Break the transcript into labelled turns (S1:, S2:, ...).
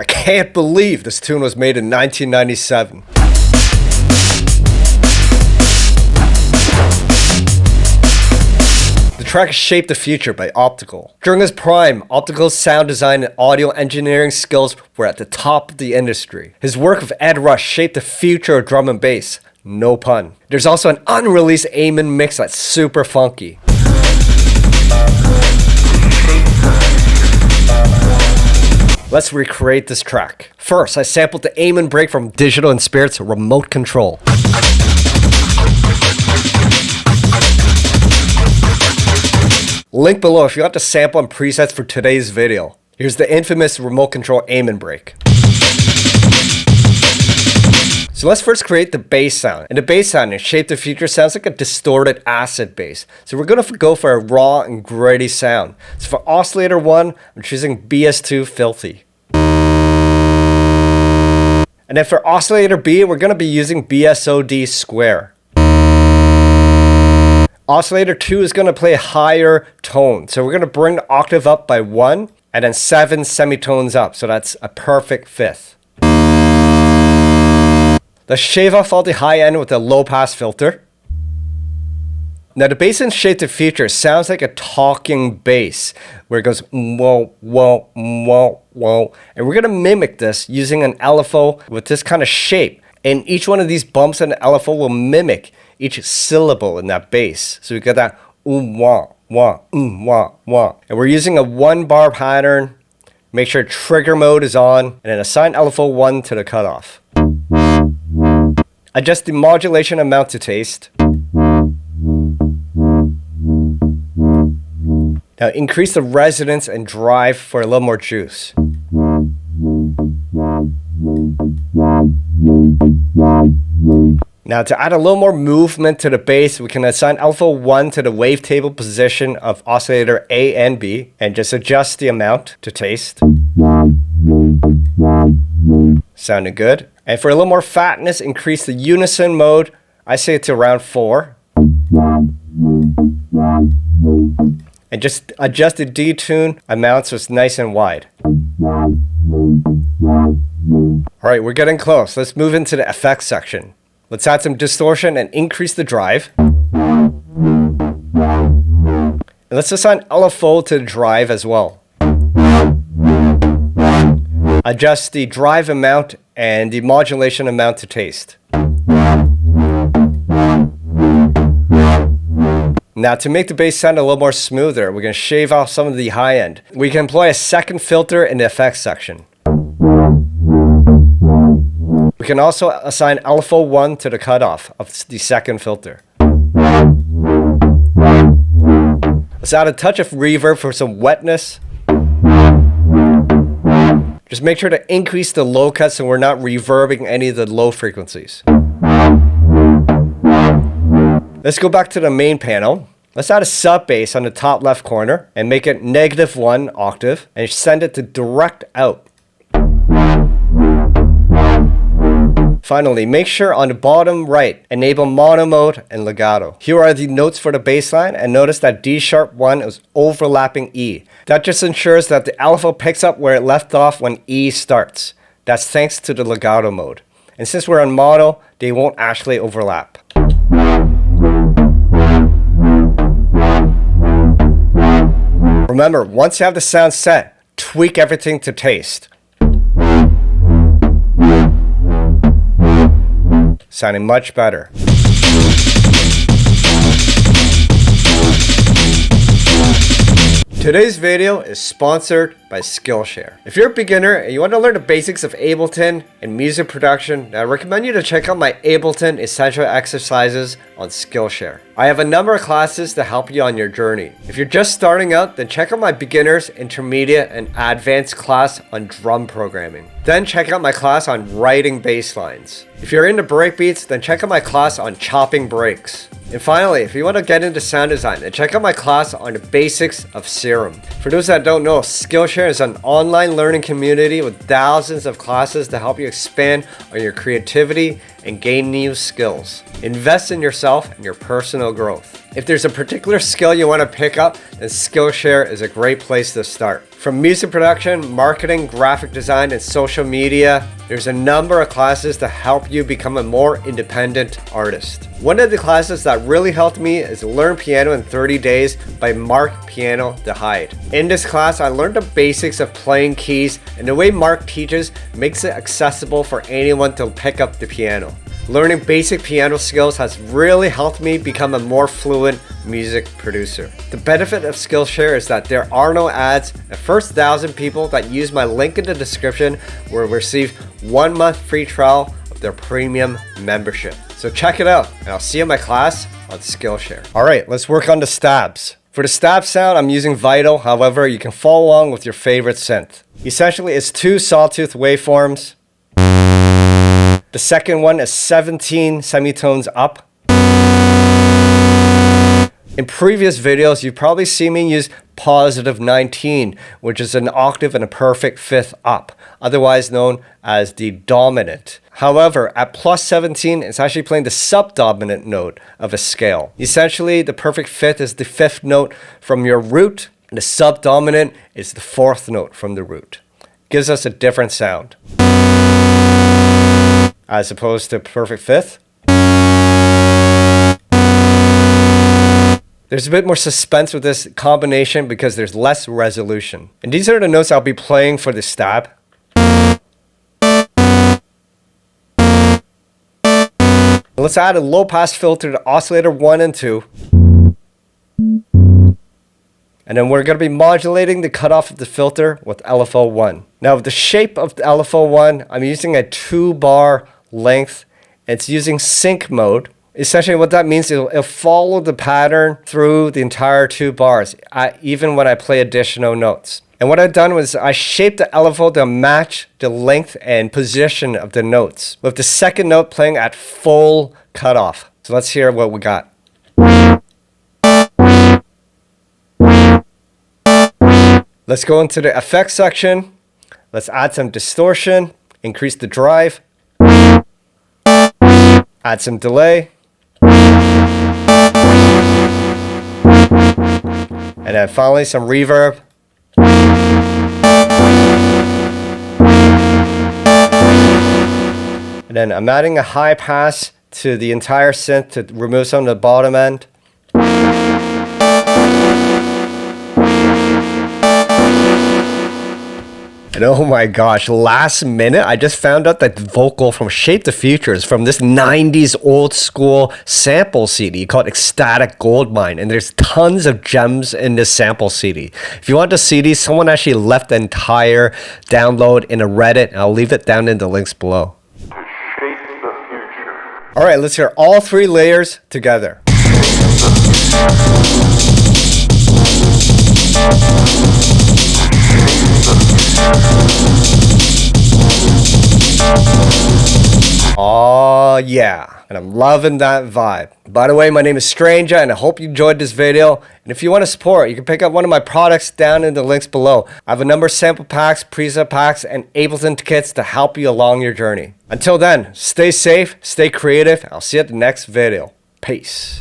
S1: I can't believe this tune was made in 1997. The track Shape the Future by Optical. During his prime, Optical's sound design and audio engineering skills were at the top of the industry. His work with Ed Rush shaped the future of drum and bass. No pun. There's also an unreleased Amen mix that's super funky. Let's recreate this track. First, I sampled the Amen break from Digital Inspirit's Remote Control. Link below if you want to sample and presets for today's video. Here's the infamous Remote Control Amen break. So let's first create the bass sound. And the bass sound in Shape the Future sounds like a distorted acid bass. So we're going to go for a raw and gritty sound. So for oscillator 1, I'm choosing BS2 Filthy. And then for oscillator B, we're going to be using BSOD Square. Oscillator 2 is going to play a higher tone. So we're going to bring the octave up by 1 and then 7 semitones up. So that's a perfect fifth. Let's shave off all the high end with a low pass filter. Now the bass in Shape the Future sounds like a talking bass where it goes whoa, whoa, whoa, whoa. And we're going to mimic this using an LFO with this kind of shape. And each one of these bumps in the LFO will mimic each syllable in that bass. So we got that wah, wah, wah, wah. And we're using a 1-bar pattern. Make sure trigger mode is on and then assign LFO 1 to the cutoff. Adjust the modulation amount to taste. Now increase the resonance and drive for a little more juice. Now to add a little more movement to the bass, we can assign alpha 1 to the wavetable position of oscillator A and B and just adjust the amount to taste. Sounding good. And for a little more fatness, increase the unison mode. I say it to around 4. And just adjust the detune amount so it's nice and wide. Alright, we're getting close. Let's move into the effects section. Let's add some distortion and increase the drive. And let's assign LFO to the drive as well. Adjust the drive amount and the modulation amount to taste. Now to make the bass sound a little more smoother, we're going to shave off some of the high end. We can employ a second filter in the effects section. We can also assign LFO 1 to the cutoff of the second filter. Let's add a touch of reverb for some wetness. Just make sure to increase the low cut so we're not reverbing any of the low frequencies. Let's go back to the main panel. Let's add a sub bass on the top left corner and make it -1 octave and send it to direct out. Finally, make sure on the bottom right, enable mono mode and legato. Here are the notes for the bass line, and notice that D#1 is overlapping E. That just ensures that the alpha picks up where it left off when E starts. That's thanks to the legato mode. And since we're on mono, they won't actually overlap. Remember, once you have the sound set, tweak everything to taste. Sounding much better. Today's video is sponsored by Skillshare. If you're a beginner and you want to learn the basics of Ableton and music production, I recommend you to check out my Ableton Essential Exercises on Skillshare. I have a number of classes to help you on your journey. If you're just starting out, then check out my beginners, intermediate, and advanced class on drum programming. Then check out my class on writing bass lines. If you're into breakbeats, then check out my class on chopping breaks. And finally, if you want to get into sound design, then check out my class on the basics of Serum. For those that don't know, Skillshare is an online learning community with thousands of classes to help you expand on your creativity and gain new skills. Invest in yourself and your personal growth. If there's a particular skill you want to pick up, then Skillshare is a great place to start. From music production, marketing, graphic design, and social media, there's a number of classes to help you become a more independent artist. One of the classes that really helped me is Learn Piano in 30 Days by Mark Piano the Hide. In this class, I learned the basics of playing keys, and the way Mark teaches makes it accessible for anyone to pick up the piano. Learning basic piano skills has really helped me become a more fluent music producer. The benefit of Skillshare is that there are no ads. The first 1,000 people that use my link in the description will receive 1 month free trial of their premium membership. So check it out, and I'll see you in my class on Skillshare. Alright, let's work on the stabs. For the stab sound, I'm using Vital. However, you can follow along with your favorite synth. Essentially, it's 2 sawtooth waveforms. The second one is 17 semitones up. In previous videos, you've probably seen me use positive 19, which is an octave and a perfect fifth up, otherwise known as the dominant. However, at plus 17, it's actually playing the subdominant note of a scale. Essentially, the perfect fifth is the 5th note from your root, and the subdominant is the 4th note from the root. Gives us a different sound as opposed to perfect fifth. There's a bit more suspense with this combination because there's less resolution. And these are the notes I'll be playing for the stab. Let's add a low pass filter to oscillator 1 and 2. And then we're going to be modulating the cutoff of the filter with LFO 1. Now the shape of the LFO 1, I'm using a 2-bar length. It's using sync mode. Essentially what that means is it'll follow the pattern through the entire 2 bars, even when I play additional notes. And what I've done was I shaped the LFO to match the length and position of the notes, with the second note playing at full cutoff. So let's hear what we got. Let's go into the effects section. Let's add some distortion, increase the drive, add some delay, and then finally some reverb. And then I'm adding a high pass to the entire synth to remove some of the bottom end. And oh my gosh, last minute, I just found out that the vocal from Shape the Future is from this 90s old school sample CD called Ecstatic Goldmine. And there's tons of gems in this sample CD. If you want the CD, someone actually left the entire download in a Reddit. And I'll leave it down in the links below. All right, let's hear all 3 layers together. Oh yeah, and I'm loving that vibe. By the way, my name is Stranger, and I hope you enjoyed this video. And if you want to support, you can pick up one of my products down in the links below. I have a number of sample packs, preset packs, and Ableton kits to help you along your journey. Until then, stay safe, stay creative. I'll see you at the next video. Peace.